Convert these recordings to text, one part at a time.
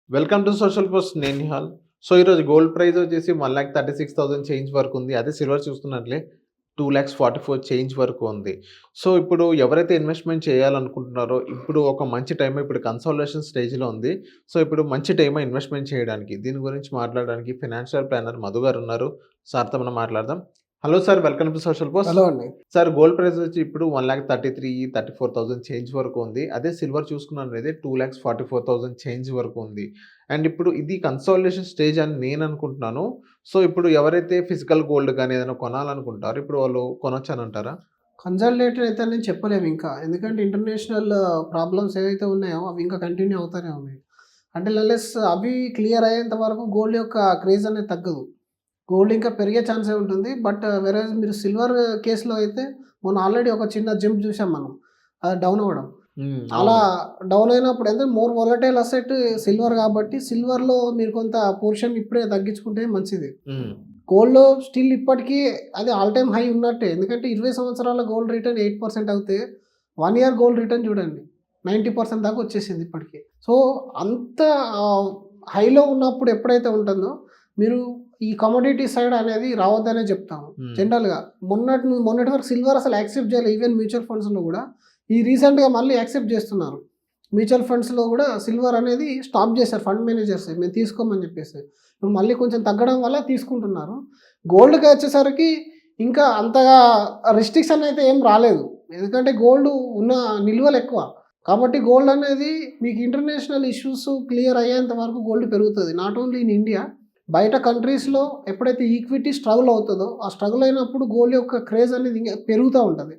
Welcome to social post నేను Nihal. So ఈరోజు gold price వచ్చేసి 1,36,000 చేంజ్ వరకు ఉంది. అదే సిల్వర్ చూసుకున్నట్లే 2,44,000 చేంజ్ వరకు ఉంది. సో ఇప్పుడు ఎవరైతే ఇన్వెస్ట్‌మెంట్ చేయాలనుకుంటున్నారో ఇప్పుడు ఒక మంచి టైం, ఇప్పుడు కన్సాలిడేషన్ స్టేజ్‌లో ఉంది. సో ఇప్పుడు మంచి టైమా ఇన్వెస్ట్‌మెంట్ చేయడానికి. దీని గురించి మాట్లాడడానికి ఫైనాన్షియల్ ప్లానర్ మధు గారు ఉన్నారు. సార్‌తో మనం మాట్లాడదాం. Hello sir, welcome to social post. Hello అండి. సార్, గోల్డ్ ప్రైస్ వచ్చి ఇప్పుడు 1,33,34,000 చేంజ్ వరకు ఉంది. అదే సిల్వర్ చూసుకున్నట్లయితే 2,44,000 చేంజ్ వరకు ఉంది. అండ్ ఇప్పుడు ఇది కన్సాలిడేషన్ స్టేజ్ అని నేను అనుకుంటున్నాను. సో ఇప్పుడు ఎవరైతే ఫిజికల్ గోల్డ్ గాని ఏదైనా కొనాలనుకుంటారో ఇప్పుడు వాళ్ళు కొనొచ్చనంటారా? కన్సాలిడేటెడ్ అయితే నేను చెప్పలేము ఇంకా. ఎందుకంటే ఇంటర్నేషనల్ ప్రాబ్లమ్స్ ఏవైతే ఉన్నాయో అవి ఇంకా కంటిన్యూ అవుతానే ఉన్నాయి. అంటే లెస్ అవి క్లియర్ అయ్యేంత వరకు గోల్డ్ యొక్క క్రేజ్ అనేది తగ్గదు. గోల్డ్ ఇంకా పెరిగే ఛాన్సే ఉంటుంది. బట్ వెరస్ మీరు సిల్వర్ కేస్‌లో అయితే మొన్న ఆల్రెడీ ఒక చిన్న జంప్ చూసాం మనం. అది డౌన్ అవ్వడం. అలా డౌన్ అయినప్పుడు అంటే మోర్ వోలటైల్ అసెట్ సిల్వర్ కాబట్టి సిల్వర్‌లో మీరు కొంత పోర్షన్ ఇప్పుడే తగ్గించుకుంటే మంచిది. గోల్డ్‌లో స్టిల్ ఇప్పటికీ అది ఆల్ టైమ్ హై ఉన్నట్టే. ఎందుకంటే 20 సంవత్సరాల గోల్డ్ రిటర్న్ 8% అవుతే 1 ఇయర్ గోల్డ్ రిటర్న్ చూడండి 90% దాకా వచ్చేసింది ఇప్పటికి. సో అంత హైలో ఉన్నప్పుడు ఎప్పుడైతే ఉంటుందో మీరు ఈ కమోడిటీ సైడ్ అనేది రావద్దనే చెప్తాము జనరల్‌గా. మొన్నటి వరకు సిల్వర్ అసలు యాక్సెప్ట్ చేయలేదు. ఈవెన్ మ్యూచువల్ ఫండ్స్‌లో కూడా ఈ రీసెంట్‌గా మళ్ళీ యాక్సెప్ట్ చేస్తున్నారు. మ్యూచువల్ ఫండ్స్‌లో కూడా సిల్వర్ అనేది స్టాప్ చేశారు ఫండ్ మేనేజర్స్. మేము తీసుకోమని చెప్పేసి. ఇప్పుడు మళ్ళీ కొంచెం తగ్గడం వల్ల తీసుకుంటున్నారు. గోల్డ్‌కి వచ్చేసరికి ఇంకా అంతగా రిస్ట్రిక్షన్ అయితే ఏం రాలేదు. ఎందుకంటే గోల్డ్ ఉన్న నిల్వలు ఎక్కువ. కాబట్టి గోల్డ్ అనేది మీకు ఇంటర్నేషనల్ ఇష్యూస్ క్లియర్ అయ్యేంత వరకు గోల్డ్ పెరుగుతుంది. నాట్ ఓన్లీ ఇన్ ఇండియా, బయట కంట్రీస్‌లో ఎప్పుడైతే ఈక్విటీ స్ట్రగుల్ అవుతుందో ఆ స్ట్రగుల్ అయినప్పుడు గోల్డ్ యొక్క క్రేజ్ అనేది ఇంకా పెరుగుతూ ఉంటుంది.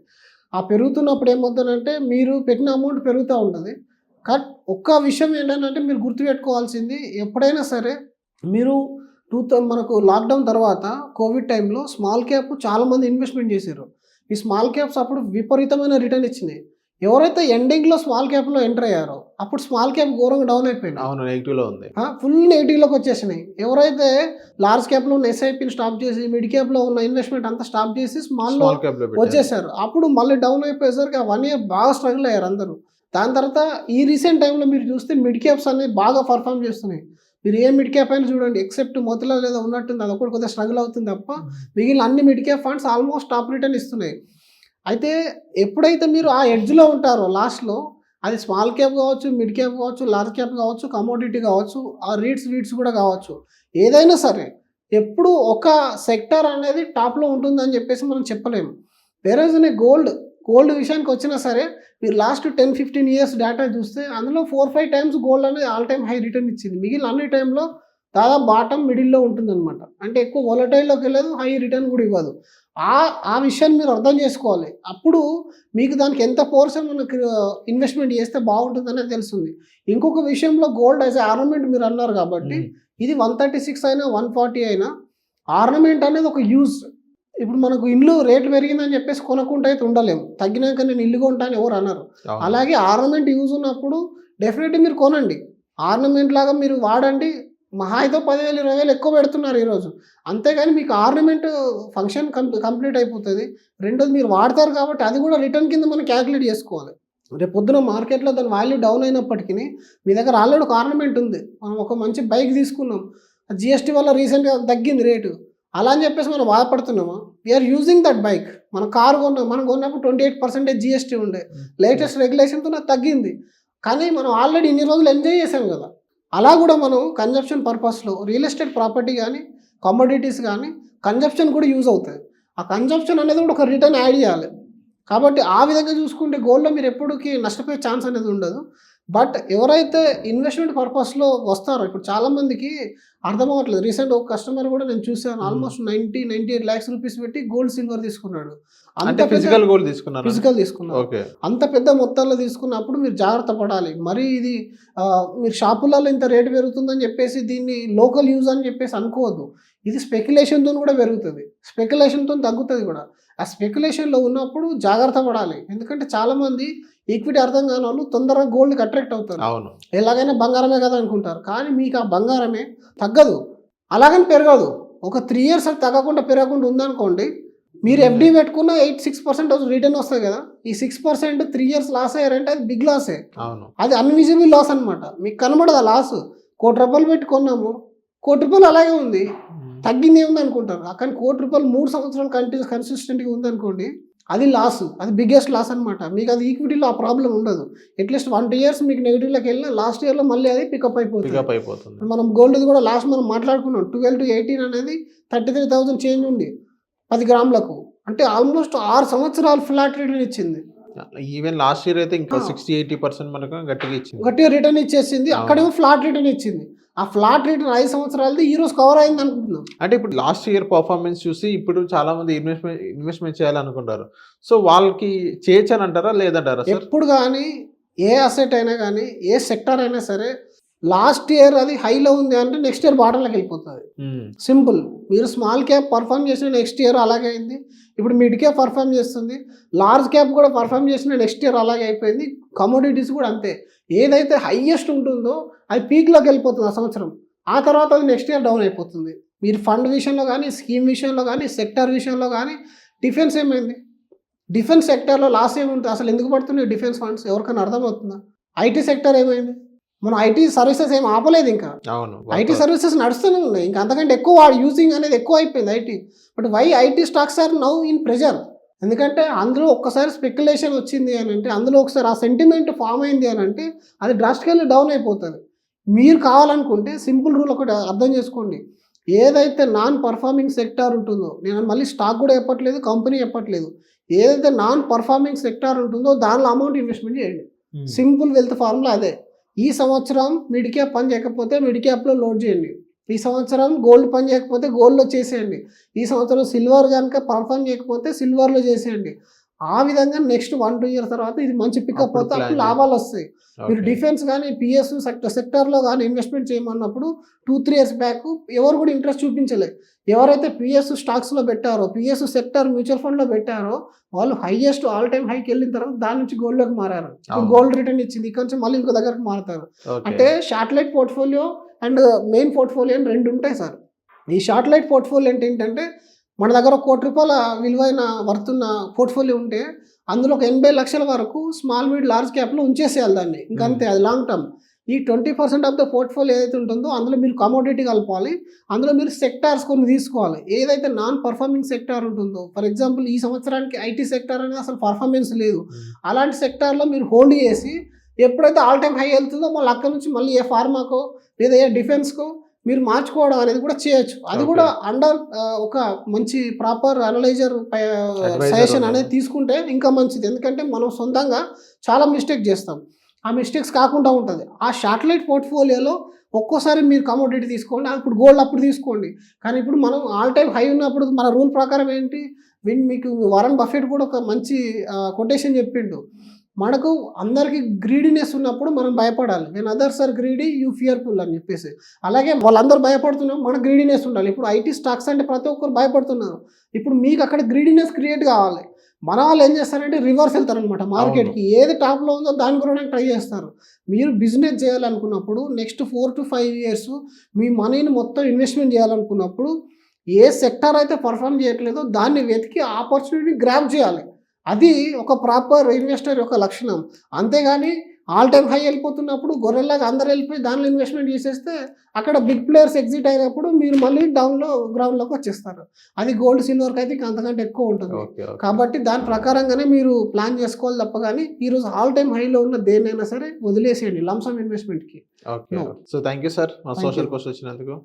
ఆ పెరుగుతున్నప్పుడు ఏమవుతుందంటే మీరు పెట్టిన అమౌంట్ పెరుగుతూ ఉంటుంది. ఒక్క విషయం ఏంటంటే మీరు గుర్తుపెట్టుకోవాల్సింది ఎప్పుడైనా సరే మీరు మనకు లాక్డౌన్ తర్వాత కోవిడ్ టైంలో స్మాల్ క్యాప్ చాలామంది ఇన్వెస్ట్మెంట్ చేశారు. ఈ స్మాల్ క్యాప్స్ అప్పుడు విపరీతమైన రిటర్న్ ఇచ్చినాయి. ఎవరైతే ఎండింగ్‌లో స్మాల్ క్యాప్‌లో ఎంటర్ అయ్యారో అప్పుడు స్మాల్ క్యాప్ ఘోరంగా డౌన్ అయిపోయింది. అవును, నెగెటివ్‌లో ఉంది. ఫుల్ నెగెటివ్‌లోకి వచ్చేసినాయి. ఎవరైతే లార్జ్ క్యాప్‌లో ఉన్న ఎస్ఐపిని స్టాప్ చేసి మిడ్ క్యాప్‌లో ఉన్న ఇన్వెస్ట్మెంట్ అంతా స్టాప్ చేసి స్మాల్‌లో వచ్చేసారు. అప్పుడు మళ్ళీ డౌన్ అయిపోయేసరికి ఆ 1 ఇయర్ బాగా స్ట్రగుల్ అయ్యారు అందరూ. దాని తర్వాత ఈ రీసెంట్ టైంలో మీరు చూస్తే మిడ్ క్యాప్స్ అనేవి బాగా పర్ఫామ్ చేస్తున్నాయి. మీరు ఏ మిడ్ క్యాప్ అయినా చూడండి, ఎక్సెప్ట్ మోతిలాల్ ఏదో ఉన్నట్టుంది, అది ఒకటి కొద్దిగా స్ట్రగుల్ అవుతుంది తప్ప మిగిలిన అన్ని mid cap funds almost top return ఇస్తున్నాయి. అయితే ఎప్పుడైతే మీరు ఆ ఎడ్జ్‌లో ఉంటారో లాస్ట్‌లో, అది స్మాల్ క్యాప్ కావచ్చు, మిడ్ క్యాప్ కావచ్చు, లార్జ్ క్యాప్ కావచ్చు, కమోడిటీ కావచ్చు, ఆ రీట్స్ కూడా కావచ్చు, ఏదైనా సరే ఎప్పుడు ఒక సెక్టర్ అనేది టాప్‌లో ఉంటుందని చెప్పేసి మనం చెప్పలేము. వేరేజ్ గోల్డ్ విషయానికి వచ్చినా సరే మీరు లాస్ట్ 10-15 ఇయర్స్ డేటా చూస్తే అందులో 4-5 టైమ్స్ గోల్డ్ అనేది ఆల్ టైమ్ హై రిటర్న్ ఇచ్చింది. మిగిలిన అన్ని టైంలో దాదాపు బాటమ్ మిడిల్‌లో ఉంటుందన్నమాట. అంటే ఎక్కువ వోలటైల్‌లోకి వెళ్ళదు, హై రిటర్న్ కూడా ఇవ్వదు. ఆ విషయాన్ని మీరు అర్థం చేసుకోవాలి. అప్పుడు మీకు దానికి ఎంత పోర్షన్ మనకు ఇన్వెస్ట్మెంట్ చేస్తే బాగుంటుందనేది తెలుస్తుంది. ఇంకొక విషయంలో గోల్డ్ యాజ్ ఎ ఆర్నమెంట్ మీరు అన్నారు కాబట్టి ఇది 136 అయినా 140 అయినా ఆర్నమెంట్ అనేది ఒక యూజ్. ఇప్పుడు మనకు ఇల్లు రేటు పెరిగిందని చెప్పేసి కొనుక్కుంటే అయితే ఉండలేము. తగ్గినాక నేను ఇల్లు కొంటా అని ఎవరు అనరు. అలాగే ఆర్నమెంట్ యూజ్ ఉన్నప్పుడు డెఫినెట్లీ మీరు కొనండి. ఆర్నమెంట్ లాగా మీరు వాడండి. మహా అయితే 10,000, 20,000 ఎక్కువ పెడుతున్నారు ఈరోజు. అంతేగాని మీకు ఆర్నమెంట్ ఫంక్షన్ కంప్లీట్ అయిపోతుంది. రెండోది మీరు వాడతారు కాబట్టి అది కూడా రిటర్న్ కింద మనం క్యాలిక్యులేట్ చేసుకోవాలి. రేపు పొద్దున మార్కెట్లో దాని వాల్యూ డౌన్ అయినప్పటికీ మీ దగ్గర ఆల్రెడీ ఒక ఆర్నమెంట్ ఉంది. మనం ఒక మంచి బైక్ తీసుకున్నాం, జిఎస్టీ వల్ల రీసెంట్గా తగ్గింది రేటు. అలా అని చెప్పేసి మనం బాధపడుతున్నామా? We are using that bike. మన కారు మనం కొన్నప్పుడు 28% జిఎస్టీ ఉండే. లేటెస్ట్ రెగ్యులేషన్తో నాకు తగ్గింది. కానీ మనం ఆల్రెడీ ఇన్ని రోజులు ఎంజాయ్ చేసాం కదా. అలా కూడా మనం కన్జంప్షన్ పర్పస్లో రియల్ ఎస్టేట్ ప్రాపర్టీ కానీ కమోడిటీస్ కానీ కన్జంప్షన్ కూడా యూజ్ అవుతుంది. ఆ కన్జంప్షన్ అనేది కూడా ఒక రిటర్న్ యాడ్ చేయాలి. కాబట్టి ఆ విధంగా చూసుకుంటే గోల్డ్లో మీరు ఎప్పటికీ నష్టపోయే ఛాన్స్ అనేది ఉండదు. బట్ ఎవరైతే ఇన్వెస్ట్మెంట్ పర్పస్లో వస్తారో ఇప్పుడు చాలామందికి అర్థం అవ్వట్లేదు. రీసెంట్ ఒక కస్టమర్ కూడా నేను చూసాను, ఆల్మోస్ట్ 98 lakhs రూపీస్ పెట్టి గోల్డ్ సిల్వర్ తీసుకున్నాడు. ఫిజికల్ గోల్డ్ తీసుకున్నారు. అంత పెద్ద మొత్తాల్లో తీసుకున్నప్పుడు మీరు జాగ్రత్త పడాలి. మరి ఇది మీరు షాపులలో ఇంత రేటు పెరుగుతుందని చెప్పేసి దీన్ని లోకల్ యూజ్ అని చెప్పేసి అనుకోవద్దు. ఇది స్పెక్యులేషన్తో కూడా పెరుగుతుంది, స్పెక్యులేషన్తో తగ్గుతుంది కూడా. ఆ స్పెక్యులేషన్లో ఉన్నప్పుడు జాగ్రత్త పడాలి. ఎందుకంటే చాలామంది ఈక్విటీ అర్థం కాని వాళ్ళు తొందరగా గోల్డ్కి అట్రాక్ట్ అవుతారు. అవును, ఎలాగైనా బంగారమే కదా అనుకుంటారు. కానీ మీకు ఆ బంగారమే తగ్గదు, అలాగని పెరగదు. ఒక 3 years అది తగ్గకుండా పెరగకుండా ఉందనుకోండి, మీరు ఎఫ్డీ పెట్టుకున్న 6% రిటర్న్ వస్తుంది కదా. ఈ 6% 3 years లాస్ అయ్యారంటే అది బిగ్ లాసే. అవును, అది అన్విజిబుల్ లాస్ అనమాట. మీకు కనబడదు ఆ లాస్. రూపాయలు పెట్టి కొన్నాము, రూపాయలు అలాగే ఉంది, తగ్గింది ఏముంది అనుకుంటారు. కానీ రూపాయలు 3 సంవత్సరాలు కన్సిస్టెంట్గా ఉందనుకోండి, అది లాస్, అది బిగ్గెస్ట్ లాస్ అనమాట. మీకు అది ఈక్విటీలో ఆ ప్రాబ్లం ఉండదు. అట్లీస్ట్ 1-2 ఇయర్స్ మీకు నెగిటివ్లోకి వెళ్ళినా లాస్ట్ ఇయర్లో మళ్ళీ అది పికప్ అయిపోతుంది. మనం గోల్డ్ది కూడా లాస్ట్ మనం మాట్లాడుకున్నాం, 12 to 18 అనేది 33,000 చేంజ్ ఉంది 10 గ్రాములకు. అంటే ఆల్మోస్ట్ 6 సంవత్సరాలు ఫ్లాట్ రిటర్న్ ఇచ్చింది. ఈవెన్ లాస్ట్ ఇయర్ అయితే ఇంకా 60-80% మనకు గట్టిగా రిటర్న్ ఇచ్చేసింది. అక్కడేమో ఫ్లాట్ రిటర్న్ ఇచ్చింది. ఆ ఫ్లాట్ రిటర్న్ 5 సంవత్సరాలది ఈ రోజు కవర్ అయింది అనుకుంటున్నాం. అంటే ఇప్పుడు లాస్ట్ ఇయర్ పర్ఫార్మెన్స్ చూసి ఇప్పుడు చాలా మంది ఇన్వెస్ట్మెంట్ చేయాలనుకుంటారు. సో వాళ్ళకి చేయొచ్చని అంటారా లేదంటారా సార్? ఎప్పుడు కానీ ఏ అసెట్ అయినా కానీ ఏ సెక్టర్ అయినా సరే లాస్ట్ ఇయర్ అది హైలో ఉంది అంటే నెక్స్ట్ ఇయర్ బాటంలోకి వెళ్ళిపోతుంది. సింపుల్. మీరు స్మాల్ క్యాప్ పర్ఫామ్ చేసిన నెక్స్ట్ ఇయర్ అలాగే అయింది. ఇప్పుడు మిడ్ క్యాప్ పర్ఫామ్ చేస్తుంది, లార్జ్ క్యాప్ కూడా పర్ఫామ్ చేసిన నెక్స్ట్ ఇయర్ అలాగే అయిపోయింది. కమోడిటీస్ కూడా అంతే. ఏదైతే హైయెస్ట్ ఉంటుందో అది పీక్లోకి వెళ్ళిపోతుంది ఆ సంవత్సరం, ఆ తర్వాత అది నెక్స్ట్ ఇయర్ డౌన్ అయిపోతుంది. మీరు ఫండ్ విషయంలో కానీ, స్కీమ్ విషయంలో కానీ, సెక్టర్ విషయంలో కానీ. డిఫెన్స్ ఏమైంది? డిఫెన్స్ సెక్టర్లో లాస్ ఏముంటుంది? అసలు ఎందుకు పడుతున్నాయి డిఫెన్స్ ఫండ్స్? ఎవరికైనా అర్థమవుతుందా? ఐటీ సెక్టర్ ఏమైంది? మన ఐటీ సర్వీసెస్ ఏం ఆపలేదు, ఇంకా ఐటీ సర్వీసెస్ నడుస్తూనే ఉన్నాయి. ఇంకా అంతకంటే ఎక్కువ యూజింగ్ అనేది ఎక్కువ అయిపోయింది IT. But why IT stocks are now in pressure? ఎందుకంటే అందులో ఒక్కసారి స్పెక్యులేషన్ వచ్చింది అని అంటే, అందులో ఒకసారి ఆ సెంటిమెంట్ ఫామ్ అయింది అని అంటే అది డ్రాస్టికల్లీ డౌన్ అయిపోతుంది. మీరు కావాలనుకుంటే సింపుల్ రూల్ ఒకటి అర్థం చేసుకోండి. ఏదైతే నాన్ పర్ఫార్మింగ్ సెక్టార్ ఉంటుందో, నేను మళ్ళీ స్టాక్ కూడా చెప్పట్లేదు, కంపెనీ చెప్పట్లేదు, ఏదైతే నాన్ పర్ఫార్మింగ్ సెక్టార్ ఉంటుందో దానిలో అమౌంట్ ఇన్వెస్ట్మెంట్ చేయండి. సింపుల్ వెల్త్ ఫార్ములా అదే. ఈ సంవత్సరం మిడ్ క్యాప్ పని చేయకపోతే మిడ్ క్యాప్లో లోడ్ చేయండి. ఈ సంవత్సరం గోల్డ్ పని చేయకపోతే గోల్డ్లో చేసేయండి. ఈ సంవత్సరం సిల్వర్ కనుక పర్ఫామ్ చేయకపోతే సిల్వర్లో చేసేయండి. ఆ విధంగా నెక్స్ట్ 1-2 ఇయర్స్ తర్వాత ఇది మంచి పికప్ అవుతే అప్పుడు లాభాలు వస్తాయి. మీరు డిఫెన్స్ కానీ పిఎస్ సెక్టర్లో కానీ ఇన్వెస్ట్మెంట్ చేయమన్నప్పుడు 2-3 ఇయర్స్ బ్యాక్ ఎవరు కూడా ఇంట్రెస్ట్ చూపించలేదు. ఎవరైతే పిఎస్ స్టాక్స్లో పెట్టారో, పిఎస్ సెక్టర్ మ్యూచువల్ ఫండ్లో పెట్టారో వాళ్ళు హైయెస్ట్ ఆల్ టైమ్ హైకి వెళ్ళిన తర్వాత దాని నుంచి గోల్డ్లోకి మారారు. గోల్డ్ రిటర్న్ ఇచ్చింది, ఇక్కడ నుంచి మళ్ళీ ఇంకో దగ్గరకు మారుతారు. అంటే satellite portfolio and main portfolio అని 2 ఉంటాయి సార్. ఈ శాటిలైట్ పోర్ట్ఫోలియో అంటే ఏంటంటే, మన దగ్గర ₹1 విలువైన వర్తున్న పోర్ట్ఫోలియో ఉంటే అందులో ఒక 80 లక్షల వరకు స్మాల్ మిడ్ లార్జ్ క్యాప్లో ఉంచేసేయాలి దాన్ని, ఇంకంతే. అది లాంగ్ టర్మ్. ఈ 20% ఆఫ్ ద పోర్ట్ఫోలియో ఏదైతే ఉంటుందో అందులో మీరు కమోడిటీ కలపాలి, అందులో మీరు సెక్టార్స్ కొన్ని తీసుకోవాలి. ఏదైతే నాన్ పర్ఫార్మింగ్ సెక్టార్ ఉంటుందో, ఫర్ ఎగ్జాంపుల్ ఈ సంవత్సరానికి ఐటీ సెక్టార్ అనేది అసలు పర్ఫార్మెన్స్ లేదు, అలాంటి సెక్టార్లో మీరు హోల్డ్ చేసి ఎప్పుడైతే ఆల్ టైమ్ హై వెళ్తుందో మళ్ళీ అక్కడ నుంచి మళ్ళీ ఏ ఫార్మాకో లేదా ఏ డిఫెన్స్కో మీరు మార్చుకోవడం అనేది కూడా చేయొచ్చు. అది కూడా అండర్ ఒక మంచి ప్రాపర్ అనలైజర్ సజెషన్ అనేది తీసుకుంటే ఇంకా మంచిది. ఎందుకంటే మనం సొంతంగా చాలా మిస్టేక్ చేస్తాం, ఆ మిస్టేక్స్ కాకుండా ఉంటుంది. ఆ శాటిలైట్ పోర్ట్ఫోలియోలో ఒక్కోసారి మీరు కమోడిటీ తీసుకోండి, అప్పుడు గోల్డ్ అప్పుడు తీసుకోండి. కానీ ఇప్పుడు మనం ఆల్ టైమ్ హై ఉన్నప్పుడు మన రూల్ ప్రకారం ఏంటి, మీకు వారన్ బఫెట్ కూడా ఒక మంచి కొటేషన్ చెప్పిండు, మనకు అందరికీ గ్రీడీనెస్ ఉన్నప్పుడు మనం భయపడాలి. When others are greedy you fearful అని చెప్పేసి. అలాగే వాళ్ళందరూ భయపడుతున్నాం, మనకు గ్రీడీనెస్ ఉండాలి. ఇప్పుడు ఐటీ స్టాక్స్ అంటే ప్రతి ఒక్కరు భయపడుతున్నారు. ఇప్పుడు మీకు అక్కడ గ్రీడీనెస్ క్రియేట్ కావాలి. మన వాళ్ళు ఏం చేస్తారంటే రివర్స్ వెళ్తారనమాట మార్కెట్కి. ఏది టాప్లో ఉందో దాని గురించి ట్రై చేస్తారు. మీరు బిజినెస్ చేయాలనుకున్నప్పుడు నెక్స్ట్ 4 to 5 ఇయర్స్ మీ మనీని మొత్తం ఇన్వెస్ట్మెంట్ చేయాలనుకున్నప్పుడు ఏ సెక్టార్ అయితే పర్ఫామ్ చేయట్లేదో దాన్ని వెతికి ఆపర్చునిటీ గ్రాబ్ చేయాలి. అది ఒక ప్రాపర్ ఇన్వెస్టర్ యొక్క లక్షణం. అంతేగాని ఆల్ టైమ్ హై వెళ్ళిపోతున్నప్పుడు గొర్రెల్లాగా అందరు వెళ్ళిపోయి దానిలో ఇన్వెస్ట్మెంట్ చేసేస్తే అక్కడ బిగ్ ప్లేయర్స్ ఎగ్జిట్ అయినప్పుడు మీరు మళ్ళీ గ్రౌండ్లోకి వచ్చేస్తారు. అది గోల్డ్ సిల్వర్కి అయితే అంతకంటే ఎక్కువ ఉంటుంది. కాబట్టి దాని ప్రకారంగానే మీరు ప్లాన్ చేసుకోవాలి తప్ప కానీ ఈరోజు ఆల్ టైమ్ హైలో ఉన్న దేన్నైనా సరే వదిలేసేయండి లంసమ్ ఇన్వెస్ట్మెంట్కి. సో థ్యాంక్ యూ సార్ మా సోషల్ పోస్ట్ వచ్చినందుకు.